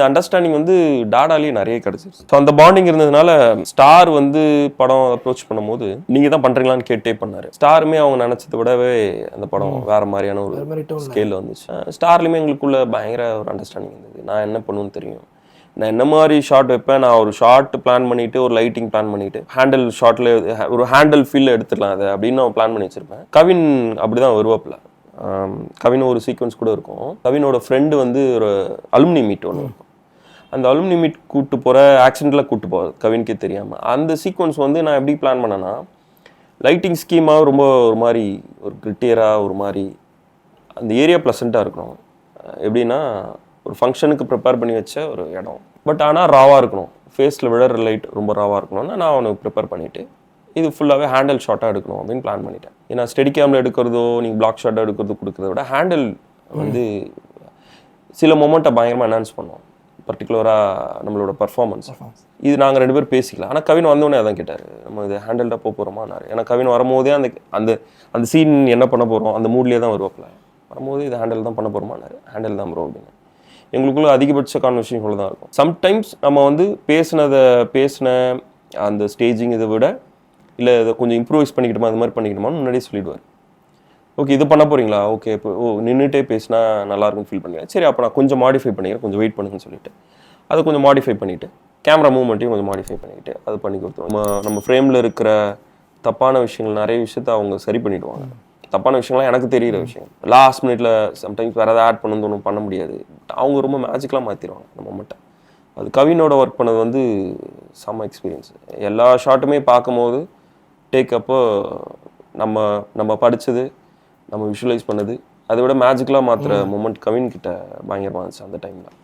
இந்த அண்டர்ஸ்டாண்டிங் வந்து டாடாலேயே நிறைய கிடைச்சிருச்சு. ஸோ அந்த பாண்டிங் இருந்ததுனால ஸ்டார் வந்து படம் அப்ரோச் பண்ணும்போது நீங்கள் தான் பண்ணுறீங்களான்னு கேட்டே பண்ணார். ஸ்டாருமே அவங்க நினச்சதை விடவே அந்த படம் வேறு மாதிரியான ஒரு ஸ்கேலில் வந்துச்சு. ஸ்டார்லேயுமே எங்களுக்குள்ள பயங்கர ஒரு அண்டர்ஸ்டாண்டிங் இருந்தது. நான் என்ன பண்ணுவேன்னு தெரியும், நான் என்ன மாதிரி ஷார்ட் வைப்பேன், நான் ஒரு ஷார்ட் பிளான் பண்ணிவிட்டு ஒரு லைட்டிங் பிளான் பண்ணிவிட்டு ஹேண்டில் ஷார்ட்டில் ஒரு ஹேண்டில் ஃபீல் எடுத்துடலாம் அதை அப்படின்னு நான் பிளான் பண்ணி வச்சுருப்பேன். கவின் அப்படி தான் வருவாப்பில். கவின் ஒரு சீக்வன்ஸ் கூட இருக்கும். கவினோட ஃப்ரெண்டு வந்து ஒரு அலுமினி மீட் ஒன்று இருக்கும். அந்த அலுமினி மீட் கூப்பிட்டு போகிற ஆக்சிடென்ட்டில் கூப்பிட்டு போகிறது கவினுக்கே தெரியாமல். அந்த சீக்வன்ஸ் வந்து நான் எப்படி பிளான் பண்ணேன்னா, லைட்டிங் ஸ்கீமாக ரொம்ப ஒரு மாதிரி ஒரு கிரிட்டியராக ஒரு மாதிரி அந்த ஏரியா ப்ளசண்ட்டாக இருக்கணும். எப்படின்னா ஒரு ஃபங்க்ஷனுக்கு ப்ரிப்பேர் பண்ணி வச்ச ஒரு இடம், பட் ஆனால் ராவாக இருக்கணும், ஃபேஸில் விழற லைட் ரொம்ப ராவாக இருக்கணும்னா நான் அவனுக்கு ப்ரிப்பேர் பண்ணிவிட்டு இது ஃபுல்லாகவே ஹேண்டில் ஷாட்டாக எடுக்கணும் அப்படின்னு பிளான் பண்ணிட்டேன். ஏன்னா ஸ்டெடி கேமில் எடுக்கிறதோ நீங்கள் பிளாக் ஷாட்டாக எடுக்கிறதோ கொடுக்குறத விட ஹேண்டில் வந்து சில மொமெண்ட்டை பயங்கரமாக என்ஹான்ஸ் பண்ணுவோம், பர்டிகுலராக நம்மளோட பர்ஃபார்மன்ஸ். இது நாங்கள் 2 பேர் பேசிக்கலாம். ஆனால் கவின் வந்தோடனே அதான் கேட்டார், நம்ம இது ஹேண்டில்டாக போக போகிறோமான்னாரு. ஏன்னா கவின் வரும்போதே அந்த அந்த அந்த சீன் என்ன பண்ண போகிறோம் அந்த மூட்லேயே தான் வருவாப்பில். வரும்போது இது ஹேண்டில் தான் பண்ண போகிறோமான்னாரு. ஹேண்டில் தான் ப்ரோ அப்படின்னு. எங்களுக்குள்ள அதிகபட்ச கான்வர்சேஷன் கூட தான் இருக்கும். சம்டைம்ஸ் நம்ம வந்து பேசின அந்த ஸ்டேஜிங் இதை விட இல்லை இதை கொஞ்சம் இம்ப்ரூவைஸ் பண்ணிக்கிட்டோமா அது மாதிரி பண்ணிக்கிட்டோமான்னு முன்னாடியே சொல்லிடுவார். ஓகே இது பண்ண போகிறீங்களா, ஓகே இப்போ நின்றுட்டே பேசினா நல்லாயிருக்குன்னு ஃபீல் பண்ணுவேன், சரி அப்போ நான் கொஞ்சம் மாடிஃபை பண்ணிக்கிறேன், கொஞ்சம் வெயிட் பண்ணுங்கன்னு சொல்லிட்டு அதை கொஞ்சம் மாடிஃபை பண்ணிவிட்டு கேமரா மூவ்மெண்ட்டையும் கொஞ்சம் மாடிஃபை பண்ணிக்கிட்டு அது பண்ணி கொடுத்துருவோம். நம்ம ஃப்ரேமில் இருக்கிற தப்பான விஷயங்கள் நிறைய விஷயத்த அவங்க சரி பண்ணிவிடுவாங்க. தப்பான விஷயங்கள்லாம் எனக்கு தெரிகிற விஷயம் லாஸ்ட் மினிட்ல சம்டைம்ஸ் வேறு ஏதாவது ஆட் பண்ணணும்னு ஒன்றும் பண்ண முடியாது. அவங்க ரொம்ப மேஜிக்கலாக மாற்றிடுவாங்க அந்த மொமெண்ட்டை. அது கவினோட ஒர்க் பண்ணது வந்து செம்ம எக்ஸ்பீரியன்ஸ். எல்லா ஷாட்டுமே பார்க்கும்போது டேக் அப்போ நம்ம படித்தது நம்ம விஷுவலைஸ் பண்ணது அதை விட மேஜிக்கலாக மாற்றுற மொமெண்ட் கவின் கிட்ட பயங்கரமாக இருந்துச்சு அந்த டைமில்.